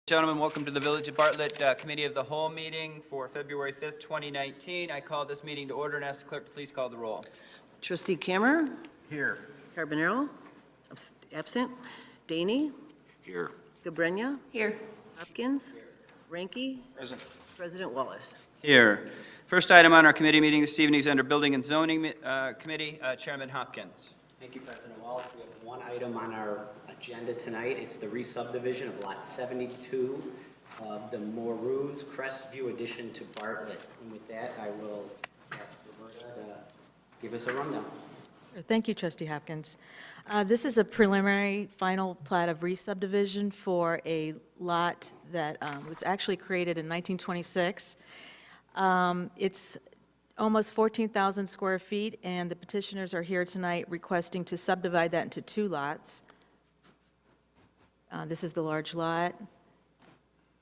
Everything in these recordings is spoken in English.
Gentlemen, welcome to the Village of Bartlett Committee of the Whole meeting for February 5th, 2019. I call this meeting to order and ask the clerk to please call the roll. Trustee Kammer? Here. Carbonaro? Absent. DEYNE? Here. Gabrenia? Here. Hopkins? Ranky? Present. President Wallace. Here. First item on our committee meeting this evening is under Building and Zoning Committee. Chairman Hopkins. Thank you, President Wallace. We have one item on our agenda tonight. It's the re-subdivision of Lot 72 of the Moureau's Crest View addition to Bartlett. And with that, I will ask Roberta to give us a rundown. Thank you, Trustee Hopkins. This is a preliminary final plat of re-subdivision for a lot that was actually created in 1926. It's almost 14,000 square feet, and the petitioners are here tonight requesting to subdivide that into two lots. This is the large lot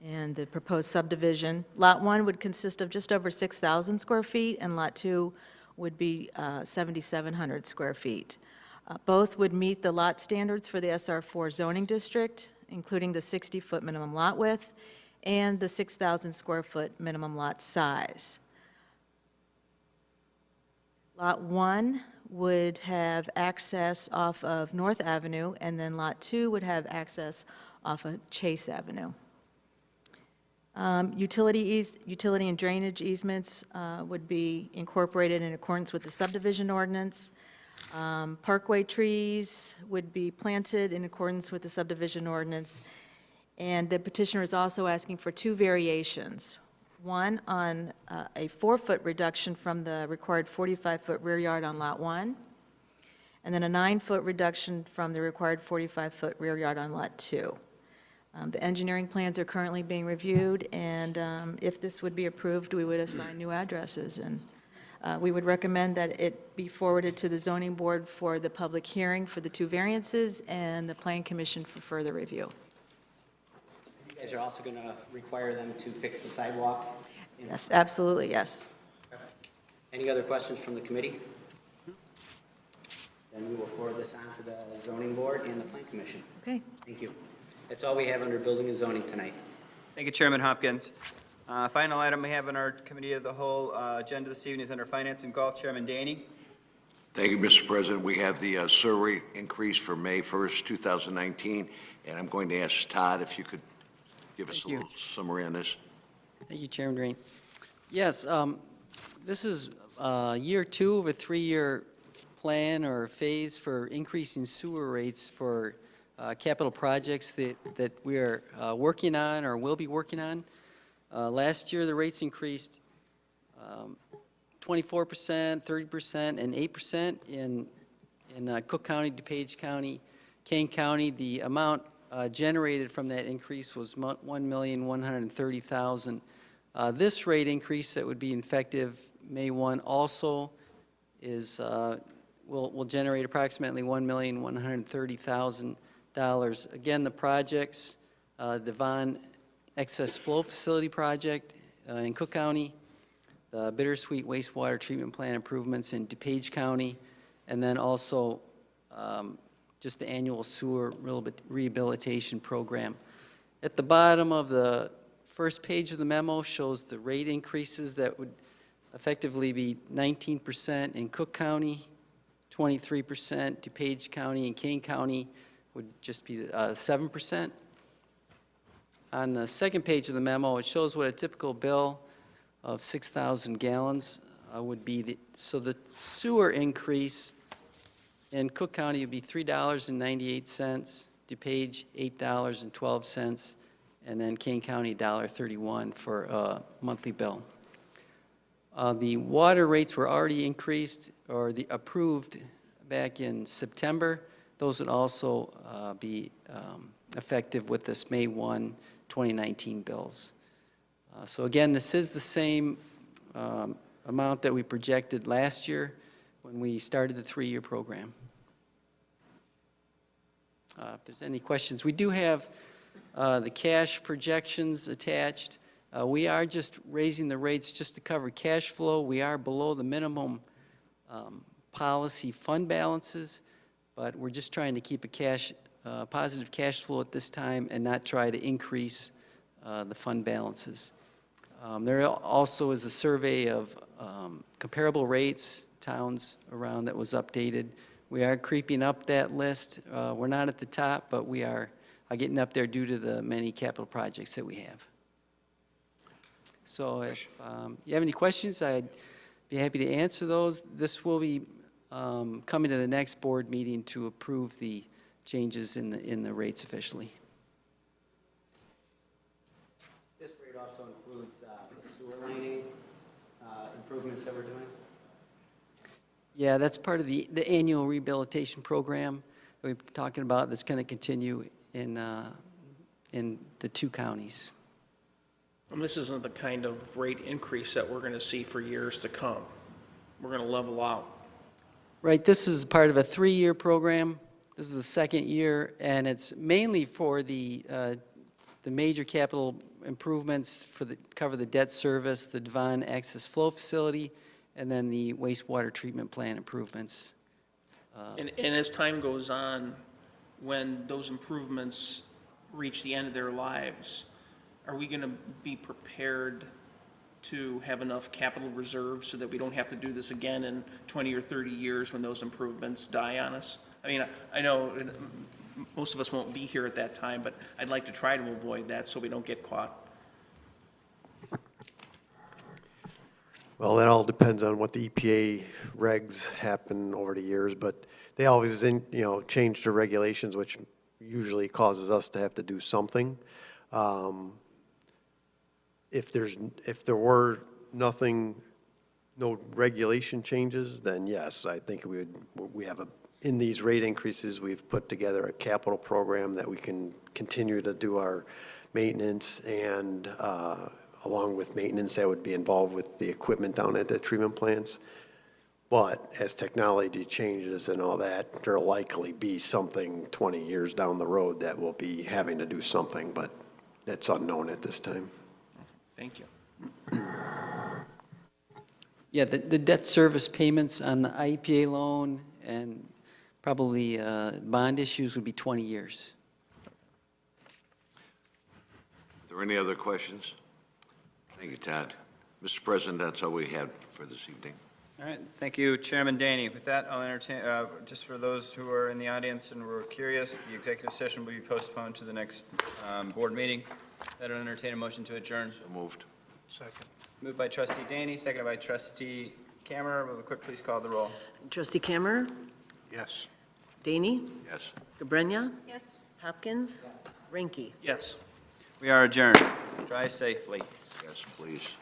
and the proposed subdivision. Lot 1 would consist of just over 6,000 square feet, and Lot 2 would be 7,700 square feet. Both would meet the lot standards for the SR4 zoning district, including the 60-foot minimum lot width and the 6,000 square foot minimum lot size. Lot 1 would have access off of North Avenue, and then Lot 2 would have access off of Chase Avenue. Utility and drainage easements would be incorporated in accordance with the subdivision ordinance. Parkway trees would be planted in accordance with the subdivision ordinance. And the petitioner is also asking for two variations. One on a 4-foot reduction from the required 45-foot rear yard on Lot 1, and then a 9-foot reduction from the required 45-foot rear yard on Lot 2. The engineering plans are currently being reviewed, and if this would be approved, we would assign new addresses. And we would recommend that it be forwarded to the zoning board for the public hearing for the two variances and the plan commission for further review. You guys are also going to require them to fix the sidewalk? Yes, absolutely, yes. Any other questions from the committee? Then we will forward this on to the zoning board and the plan commission. Okay. Thank you. That's all we have under building and zoning tonight. Thank you, Chairman Hopkins. Final item we have on our Committee of the Whole agenda this evening is under Finance and Golf. Chairman DEYNE. Thank you, Mr. President. We have the salary increase for May 1st, 2019, and I'm going to ask Todd if you could give us a little summary on this. Thank you, Chairman Drain. Yes, this is year 2 of a 3-year plan or phase for increasing sewer rates for capital projects that we are working on or will be working on. Last year, the rates increased 24%, 30%, and 8% in Cook County, DuPage County, Kane County. The amount generated from that increase was $1,130,000. This rate increase that would be effective May 1 also is will generate approximately $1,130,000. Again, the projects, the Vaughn Excess Flow Facility Project in Cook County, the Bittersweet Wastewater Treatment Plant improvements in DuPage County, and then also just the annual sewer rehabilitation program. At the bottom of the first page of the memo shows the rate increases that would effectively be 19% in Cook County, 23%, DuPage County, and Kane County would just be 7%. On the second page of the memo, it shows what a typical bill of 6,000 gallons would be. So the sewer increase in Cook County would be $3.98, DuPage $8.12, and then Kane County $1.31 for a monthly bill. The water rates were already increased or approved back in September. Those would also be effective with this May 1, 2019 bills. So again, this is the same amount that we projected last year when we started the 3-year program. If there's any questions, we do have the cash projections attached. We are just raising the rates just to cover cash flow. We are below the minimum policy fund balances, but we're just trying to keep a positive cash flow at this time and not try to increase the fund balances. There also is a survey of comparable rates, towns around that was updated. We are creeping up that list. We're not at the top, but we are getting up there due to the many capital projects that we have. So if you have any questions, I'd be happy to answer those. This will be coming to the next board meeting to approve the changes in the rates officially. This rate also includes the sewer lining improvements that we're doing? Yeah, that's part of the annual rehabilitation program that we've been talking about that's going to continue in the 2 counties. And this isn't the kind of rate increase that we're going to see for years to come. We're going to level out. Right, this is part of a 3-year program. This is the 2nd year, and it's mainly for the major capital improvements cover the debt service, the Devon Access Flow Facility, and then the wastewater treatment plant improvements. And as time goes on, when those improvements reach the end of their lives, are we going to be prepared to have enough capital reserves so that we don't have to do this again in 20 or 30 years when those improvements die on us? I mean, I know most of us won't be here at that time, but I'd like to try to avoid that so we don't get caught. Well, that all depends on what the EPA regs happen over the years, but they always, change the regulations, which usually causes us to have to do something. If there were no regulation changes, then yes, I think in these rate increases, we've put together a capital program that we can continue to do our maintenance, and along with maintenance that would be involved with the equipment down at the treatment plants. But as technology changes and all that, there'll likely be something 20 years down the road that we'll be having to do something, but that's unknown at this time. Thank you. Yeah, the debt service payments on the IEPA loan and probably bond issues would be 20 years. Are there any other questions? Thank you, Todd. Mr. President, that's all we had for this evening. All right, thank you, Chairman DEYNE. With that, I'll entertain, just for those who are in the audience and were curious, the executive session will be postponed to the next board meeting. That'll entertain a motion to adjourn. So moved. Second. Moved by trustee DEYNE, seconded by trustee Cameron. Will the clerk please call the roll? Trustee Cameron, Yes. DEYNE, Yes. Gabrenya, Yes. Hopkins, Ranky. Yes. We are adjourned. Drive safely. Yes, please.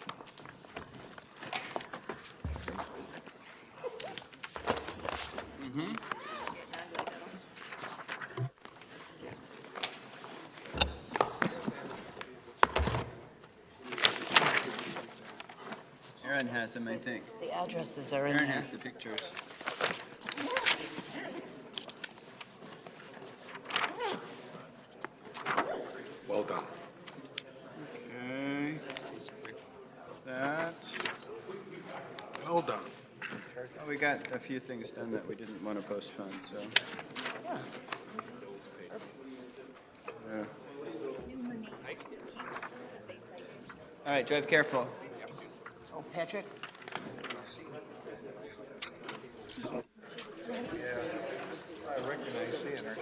Aaron has them, I think. The addresses are in Aaron there. has the pictures. Well done. Okay. That. Well done. Oh, we got a few things done that we didn't want to postpone, so. Yeah. All right, drive careful. Oh, Patrick? I recognize seeing her.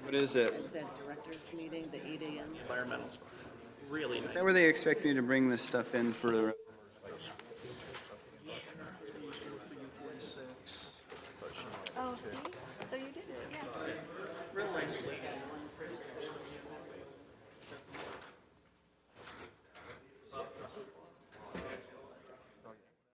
What is it? Is that director's meeting, the 8 a.m.? Environmental stuff. Really nice. Is that where they expect me to bring this stuff in for the? Oh, see? So you did it, yeah. Real nice.